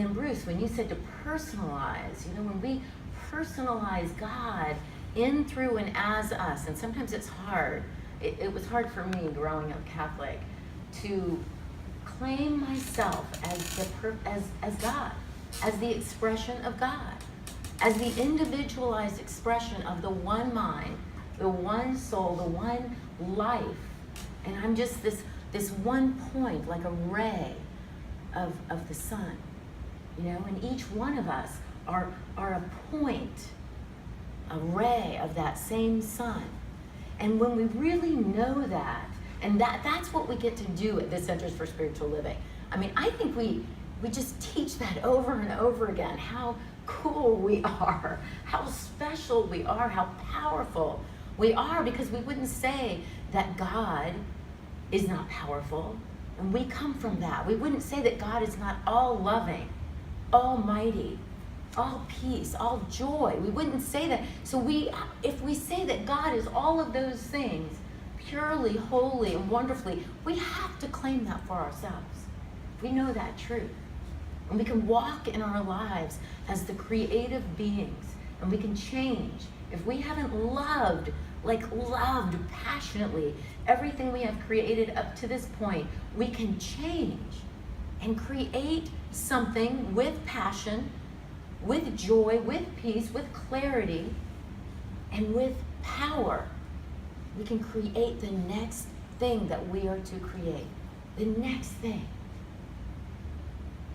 And Bruce, when you said to personalize, when we personalize God in, through, and as us, and sometimes it's hard. It was hard for me growing up Catholic to claim myself as God, as the expression of God, as the individualized expression of the one mind, the one soul, the one life. And I'm just this one point, like a ray of the sun, and each one of us are a point, a ray of that same sun. And when we really know that, and that's what we get to do at the Centers for Spiritual Living. I mean, I think we just teach that over and over again, how cool we are, how special we are, how powerful we are, because we wouldn't say that God is not powerful, and we come from that. We wouldn't say that God is not all loving, almighty, all peace, all joy. We wouldn't say that. So if we say that God is all of those things, purely, holy, and wonderfully, we have to claim that for ourselves. We know that truth. And we can walk in our lives as the creative beings, and we can change. If we haven't loved passionately everything we have created up to this point, we can change and create something with passion, with joy, with peace, with clarity, and with power. We can create the next thing that we are to create. The next thing.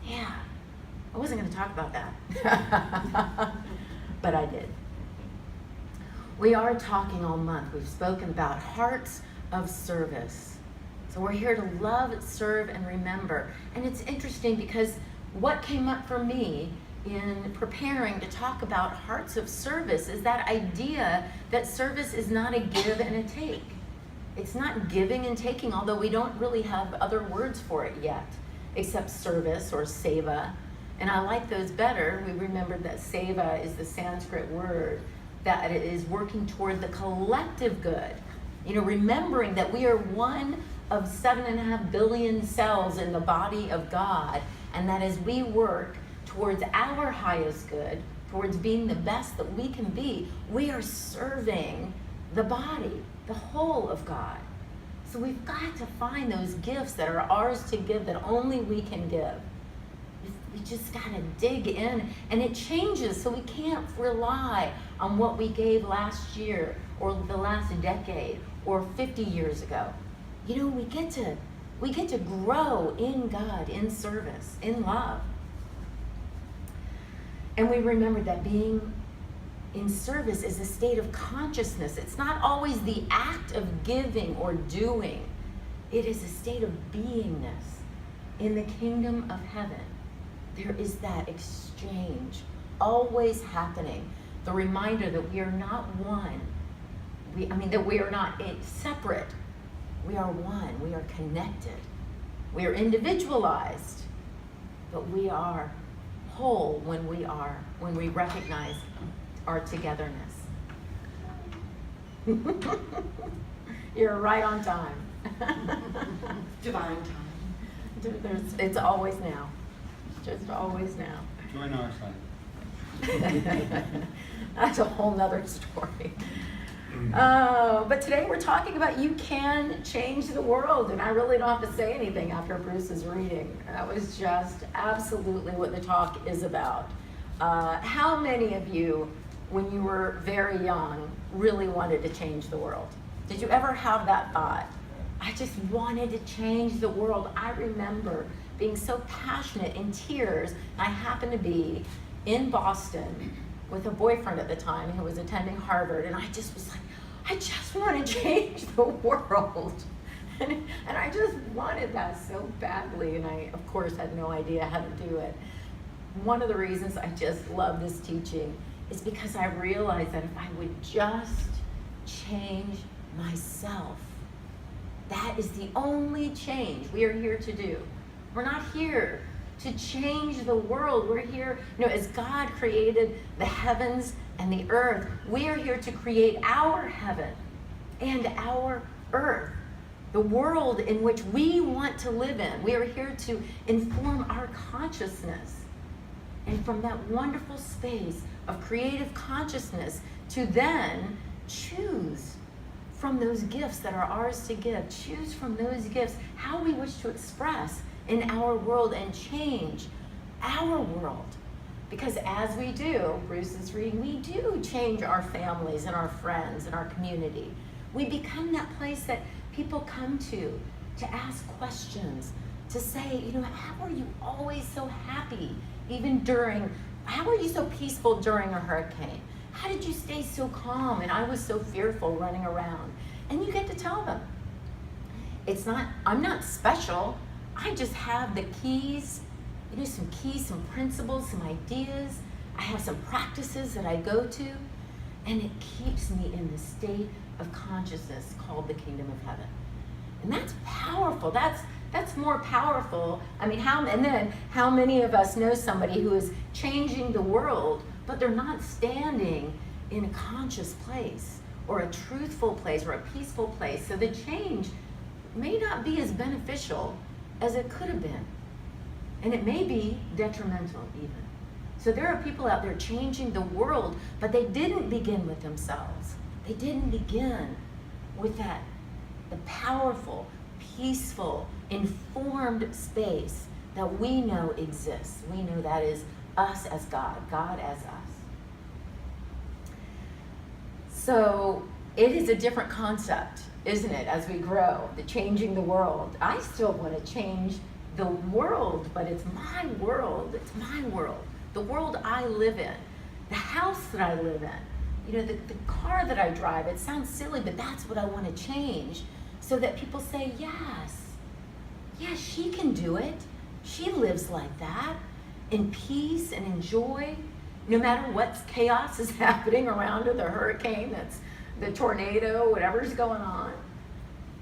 Yeah, I wasn't going to talk about that, but I did. We are talking all month. We've spoken about hearts of service. So we're here to love, serve, and remember. And it's interesting because what came up for me in preparing to talk about hearts of service is that idea that service is not a give and a take. It's not giving and taking, although we don't really have other words for it yet, except service or seva. And I like those better. We remembered that seva is the Sanskrit word, that it is working toward the collective good. Remembering that we are one of 7.5 billion cells in the body of God, and that as we work towards our highest good, towards being the best that we can be, we are serving the body, the whole of God. So we've got to find those gifts that are ours to give, that only we can give. We just got to dig in, and it changes, so we can't rely on what we gave last year or the last decade or 50 years ago. We get to grow in God, in service, in love. And we remember that being in service is a state of consciousness. It's not always the act of giving or doing. It is a state of beingness. In the kingdom of heaven, there is that exchange always happening. The reminder that we are not one. That we are not separate. We are one. We are connected. We are individualized, but we are whole when we recognize our togetherness. You're right on time. Divine time. It's always now. Just always now. Join our side. That's a whole nother story. But today we're talking about you can change the world, and I really don't have to say anything after Bruce's reading. That was just absolutely what the talk is about. How many of you, when you were very young, really wanted to change the world? Did you ever have that thought? I just wanted to change the world. I remember being so passionate, in tears. I happened to be in Boston with a boyfriend at the time who was attending Harvard, and I just was like, I just want to change the world. And I just wanted that so badly, and I, of course, had no idea how to do it. One of the reasons I just love this teaching is because I realized that if I would just change myself, that is the only change we are here to do. We're not here to change the world. We're here, as God created the heavens and the earth, we are here to create our heaven and our earth, the world in which we want to live in. We are here to inform our consciousness And from that wonderful space of creative consciousness to then choose from those gifts that are ours to give, choose from those gifts how we wish to express in our world and change our world. Because as we do, Bruce is reading, we do change our families and our friends and our community. We become that place that people come to ask questions, to say, how are you always so happy, how are you so peaceful during a hurricane? How did you stay so calm? And I was so fearful running around. And you get to tell them. I'm not special. I just have the keys, some keys, some principles, some ideas. I have some practices that I go to, and it keeps me in the state of consciousness called the kingdom of heaven. And that's powerful. That's more powerful. I mean, how many of us know somebody who is changing the world, but they're not standing in a conscious place or a truthful place or a peaceful place? So the change may not be as beneficial as it could have been. And it may be detrimental even. So there are people out there changing the world, but they didn't begin with themselves. They didn't begin with the powerful, peaceful, informed space that we know exists. We know that is us as God as us. So it is a different concept, isn't it, as we grow, the changing the world. I still want to change the world, but it's my world. It's my world. The world I live in, the house that I live in, the car that I drive. It sounds silly, but that's what I want to change, so that people say, yes, she can do it. She lives like that, in peace and in joy, no matter what chaos is happening around her, the hurricane, that's the tornado, whatever's going on.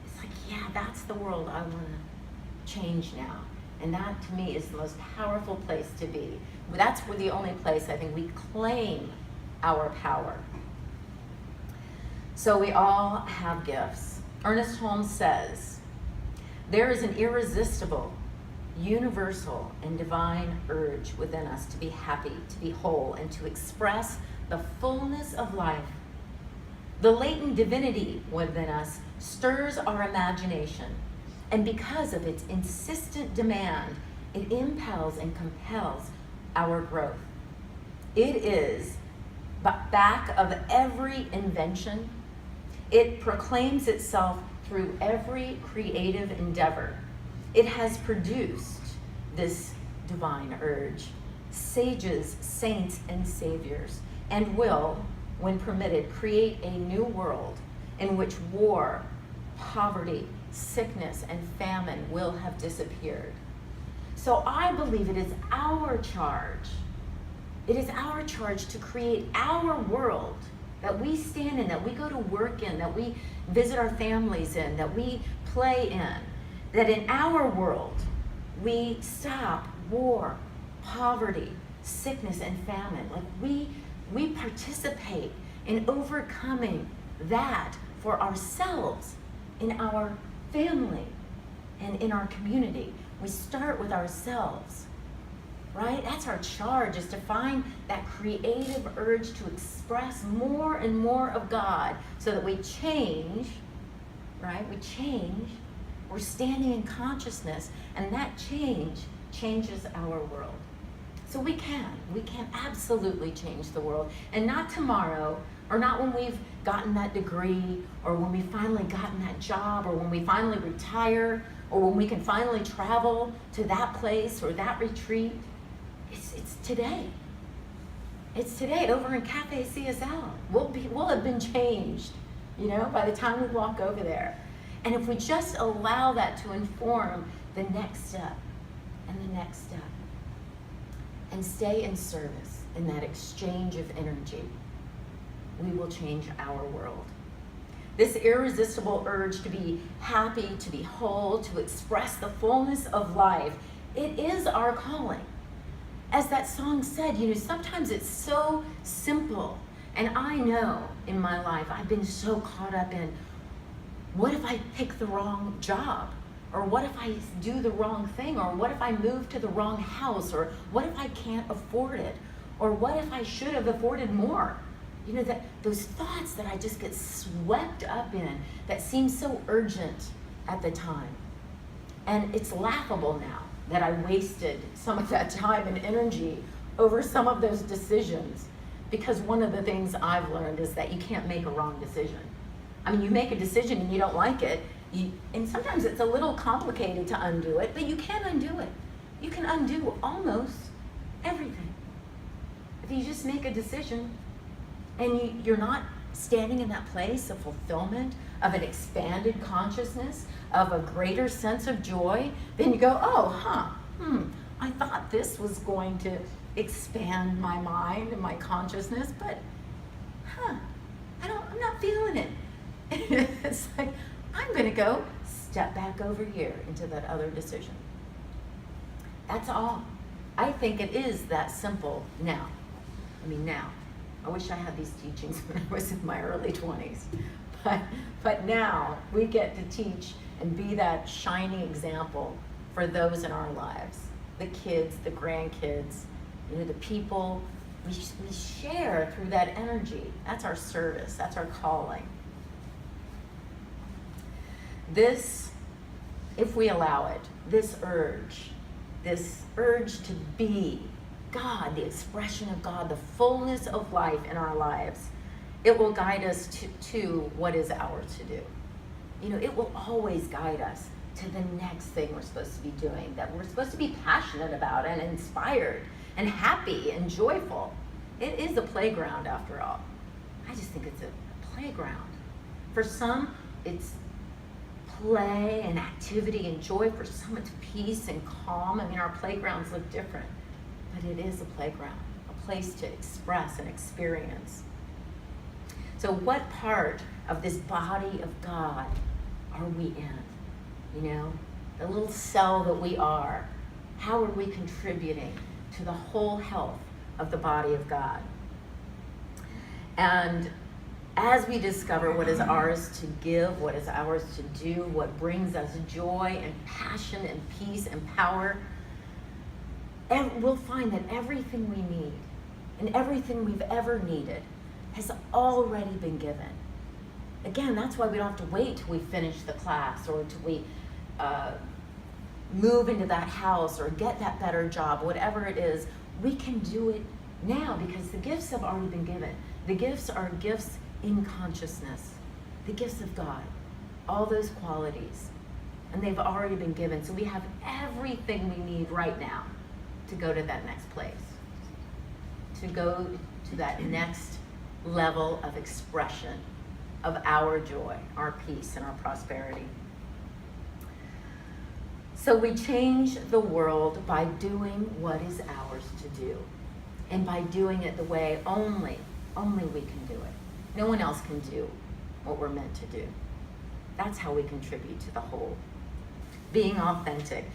It's like, that's the world I want to change now. And that, to me, is the most powerful place to be. That's the only place I think we claim our power. So we all have gifts. Ernest Holmes says, there is an irresistible, universal, and divine urge within us to be happy, to be whole, and to express the fullness of life. The latent divinity within us stirs our imagination, and because of its insistent demand, it impels and compels our growth. It is back of every invention. It proclaims itself through every creative endeavor. It has produced this divine urge, sages, saints, and saviors, and will, when permitted, create a new world in which war, poverty, sickness, and famine will have disappeared. So I believe it is our charge. It is our charge to create our world that we stand in, that we go to work in, that we visit our families in, that we play in, that in our world we stop war, poverty, sickness, and famine. Like we participate in overcoming that for ourselves, in our family, and in our community. We start with ourselves, right? That's our charge, is to find that creative urge to express more and more of God so that we change, right? We change. We're standing in consciousness, and that change changes our world. So we can absolutely change the world, and not tomorrow, or not when we've gotten that degree, or when we've finally gotten that job, or when we finally retire, or when we can finally travel to that place or that retreat. It's today. It's today over in Cafe CSL. We'll have been changed, by the time we walk over there. And if we just allow that to inform the next step and the next step, and stay in service in that exchange of energy, we will change our world. This irresistible urge to be happy, to be whole, to express the fullness of life, it is our calling. As that song said, sometimes it's so simple. And I know in my life, I've been so caught up in, what if I pick the wrong job? Or what if I do the wrong thing? Or what if I move to the wrong house? Or what if I can't afford it? Or what if I should have afforded more? You know, that those thoughts that I just get swept up in that seem so urgent at the time. And it's laughable now that I wasted some of that time and energy over some of those decisions, because one of the things I've learned is that you can't make a wrong decision. I mean, you make a decision and you don't like it, and sometimes it's a little complicated to undo it, but you can undo it. You can undo almost everything. If you just make a decision and you're not standing in that place of fulfillment, of an expanded consciousness, of a greater sense of joy, then you go, I thought this was going to expand my mind and my consciousness, but I'm not feeling it. It's like, I'm gonna go step back over here into that other decision. That's all. I think it is that simple now. Now. I wish I had these teachings when I was in my early 20s. But now we get to teach and be that shining example for those in our lives. The kids, the grandkids, the people. We share through that energy. That's our service. That's our calling. This, if we allow it, this urge to be God, the expression of God, the fullness of life in our lives, it will guide us to what is ours to do. It will always guide us to the next thing we're supposed to be doing, that we're supposed to be passionate about and inspired and happy and joyful. It is a playground after all. I just think it's a playground. For some, it's play and activity and joy. For some, it's peace and calm. Our playgrounds look different. But it is a playground, a place to express and experience. So what part of this body of God are we in? The little cell that we are, how are we contributing to the whole health of the body of God? And as we discover what is ours to give, what is ours to do, what brings us joy and passion and peace and power, and we'll find that everything we need and everything we've ever needed has already been given. Again, that's why we don't have to wait till we finish the class or till we move into that house or get that better job, whatever it is. We can do it now because the gifts have already been given. The gifts are gifts in consciousness, the gifts of God, all those qualities, and they've already been given. So we have everything we need right now to go to that next place, to go to that next level of expression of our joy, our peace, and our prosperity. So we change the world by doing what is ours to do, and by doing it the way only we can do it. No one else can do what we're meant to do. That's how we contribute to the whole. Being authentic.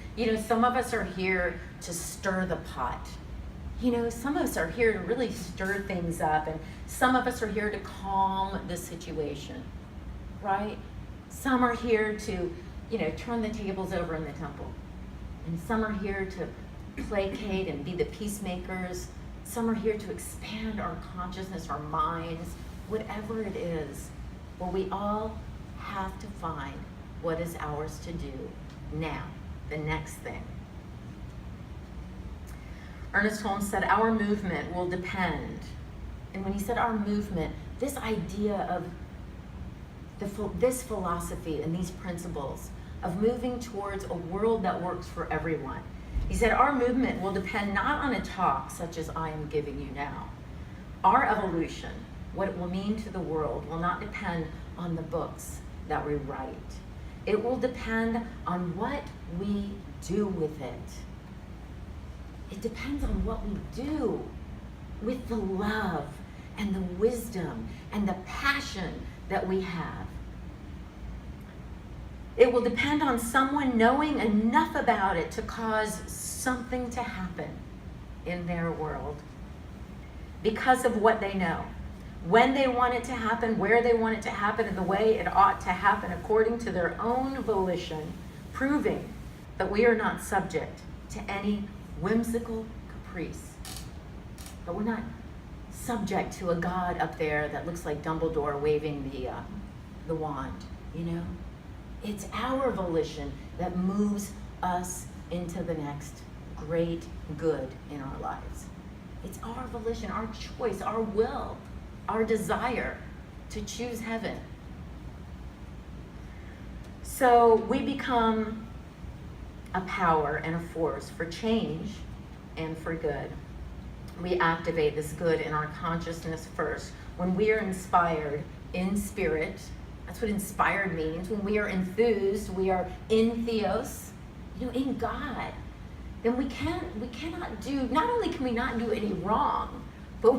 Some of us are here to stir the pot. Some of us are here to really stir things up, and some of us are here to calm the situation, right? Some are here to, turn the tables over in the temple. And some are here to placate and be the peacemakers. Some are here to expand our consciousness, our minds, whatever it is. Well, we all have to find what is ours to do now, the next thing. Ernest Holmes said, our movement will depend. And when he said our movement, this idea of this philosophy and these principles of moving towards a world that works for everyone. He said, our movement will depend not on a talk such as I am giving you now. Our evolution, what it will mean to the world, will not depend on the books that we write. It will depend on what we do with it. It depends on what we do with the love and the wisdom and the passion that we have. It will depend on someone knowing enough about it to cause something to happen in their world because of what they know. When they want it to happen, where they want it to happen, and the way it ought to happen according to their own volition, proving that we are not subject to any whimsical caprice. But we're not subject to a God up there that looks like Dumbledore waving the wand, you know? It's our volition that moves us into the next great good in our lives. It's our volition, our choice, our will, our desire to choose heaven. So we become a power and a force for change and for good. We activate this good in our consciousness first. When we are inspired in spirit, that's what inspired means. When we are enthused, we are in theos, in God. Then we cannot do, not only can we not do any wrong, but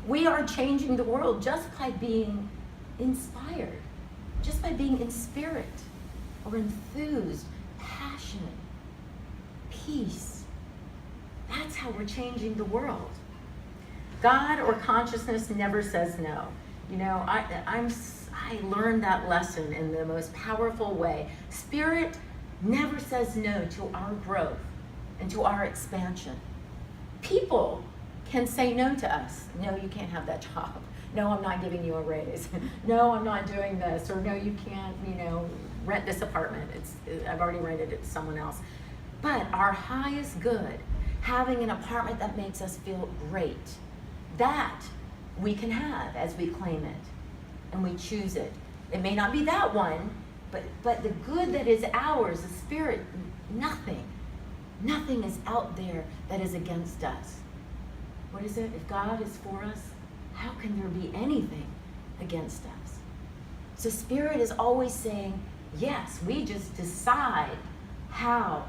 we are changing the world just by being inspired, just by being in spirit, or enthused, passionate, peace. That's how we're changing the world. God or consciousness never says no. I learned that lesson in the most powerful way. Spirit never says no to our growth and to our expansion. People can say no to us. No, you can't have that job. No, I'm not giving you a raise. No, I'm not doing this. Or no, you can't, rent this apartment. I've already rented it to someone else. But our highest good, having an apartment that makes us feel great, that we can have as we claim it and we choose it. It may not be that one, but the good that is ours, the spirit, nothing is out there that is against us. What is it? If God is for us, how can there be anything against us? So spirit is always saying, yes, we just decide how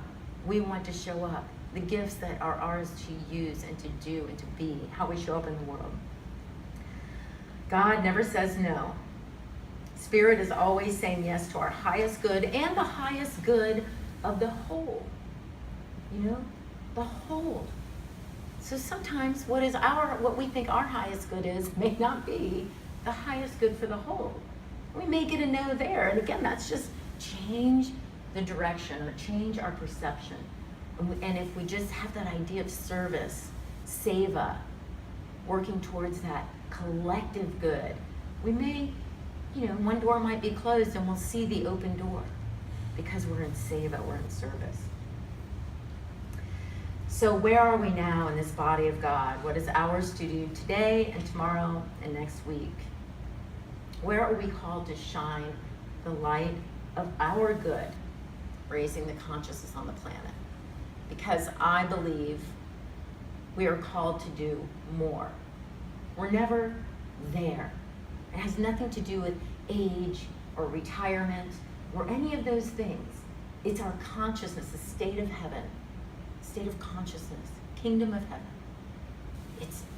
we want to show up, the gifts that are ours to use and to do and to be, how we show up in the world. God never says no. Spirit is always saying yes to our highest good and the highest good of the whole. The whole. So sometimes what we think our highest good is may not be the highest good for the whole. We may get a no there. And again, that's just change the direction or change our perception. And if we just have that idea of service, seva, working towards that collective good, we may, one door might be closed and we'll see the open door because we're in seva, we're in service. So where are we now in this body of God? What is ours to do today and tomorrow and next week? Where are we called to shine the light of our good, raising the consciousness on the planet? Because I believe we are called to do more. We're never there. It has nothing to do with age or retirement or any of those things. It's our consciousness, the state of heaven, state of consciousness, kingdom of heaven.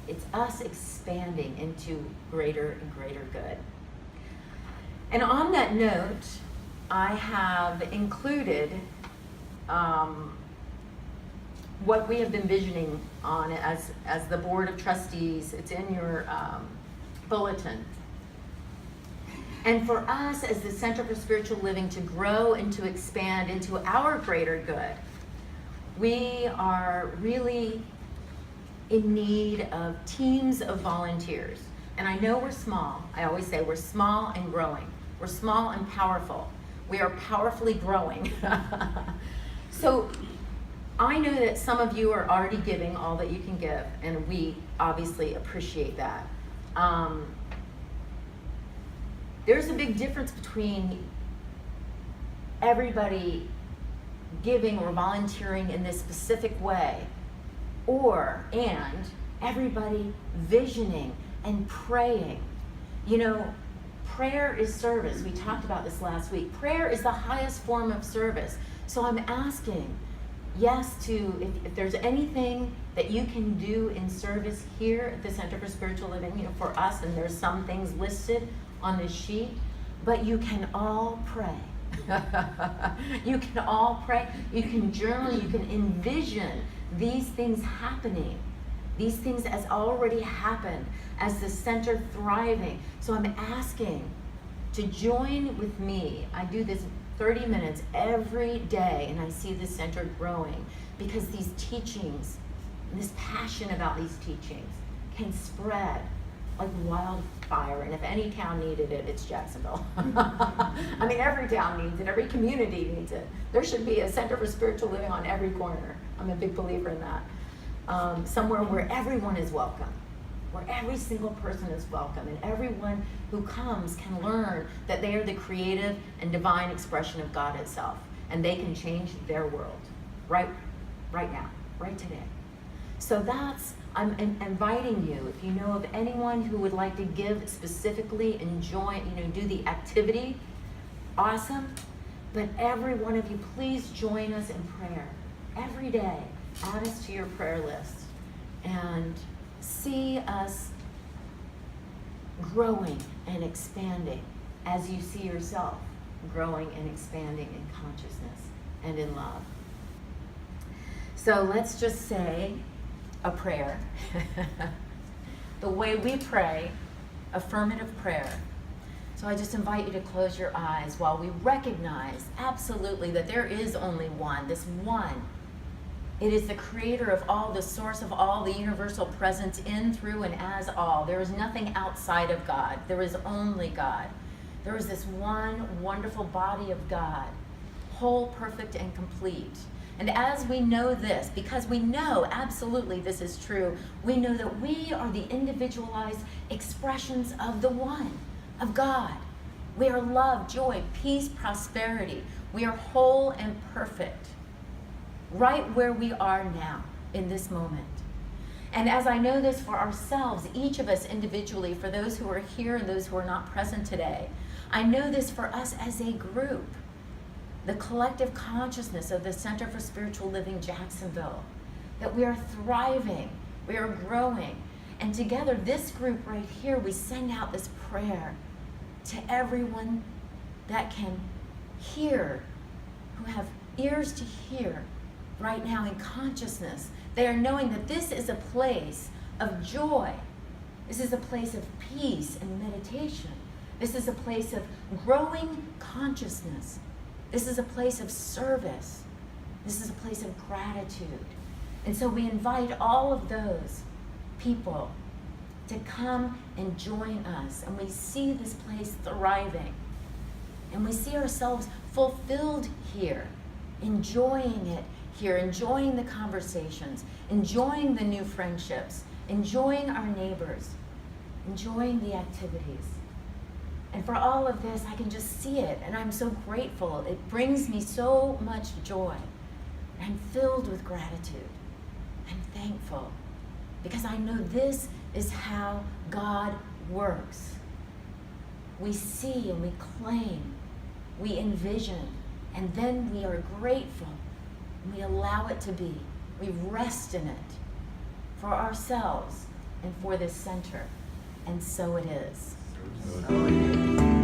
It's us expanding into greater and greater good. And on that note, I have included what we have been visioning on as the board of trustees. It's in your bulletin. And for us as the Center for Spiritual Living to grow and to expand into our greater good, we are really in need of teams of volunteers. And I know we're small. I always say we're small and growing. We're small and powerful. We are powerfully growing. So I know that some of you are already giving all that you can give, and we obviously appreciate that. There's a big difference between everybody giving or volunteering in this specific way, and everybody visioning and praying. Prayer is service. We talked about this last week. Prayer is the highest form of service. So I'm asking, yes, if there's anything that you can do in service here at the Center for Spiritual Living, for us, and there's some things listed on this sheet, but you can all pray. You can all pray. You can journal. You can envision these things happening. These things as already happened, as the center thriving. So I'm asking to join with me. I do this 30 minutes every day, and I see the center growing because these teachings, and this passion about these teachings can spread like wildfire. And if any town needed it, it's Jacksonville. I mean, every town needs it, every community needs it. There should be a center for spiritual living on every corner. I'm a big believer in that. Somewhere where everyone is welcome, where every single person is welcome, and everyone who comes can learn that they are the creative and divine expression of God itself, and they can change their world right now, right today. So I'm inviting you, if you know of anyone who would like to give specifically and join, do the activity, awesome. But every one of you, please join us in prayer every day. Add us to your prayer list and see us growing and expanding as you see yourself growing and expanding in consciousness and in love. So let's just say a prayer. The way we pray, affirmative prayer. So I just invite you to close your eyes while we recognize absolutely that there is only one, this one. It is the creator of all, the source of all, the universal presence in, through, and as all. There is nothing outside of God. There is only God. There is this one wonderful body of God, whole, perfect, and complete. And as we know this, because we know absolutely this is true, we know that we are the individualized expressions of the one, of God. We are love, joy, peace, prosperity. We are whole and perfect, right where we are now in this moment. And as I know this for ourselves, each of us individually, for those who are here and those who are not present today, I know this for us as a group. The collective consciousness of the Center for Spiritual Living Jacksonville, that we are thriving, we are growing. And together, this group right here, we send out this prayer to everyone that can hear, who have ears to hear right now in consciousness. They are knowing that this is a place of joy. This is a place of peace and meditation. This is a place of growing consciousness. This is a place of service. This is a place of gratitude. And so we invite all of those people to come and join us. And we see this place thriving. And we see ourselves fulfilled here, enjoying it here, enjoying the conversations, enjoying the new friendships, enjoying our neighbors, enjoying the activities. And for all of this, I can just see it, and I'm so grateful. It brings me so much joy. I'm filled with gratitude. I'm thankful, because I know this is how God works. We see and we claim, we envision, and then we are grateful, and we allow it to be. We rest in it for ourselves and for this center, and so it is. So it is.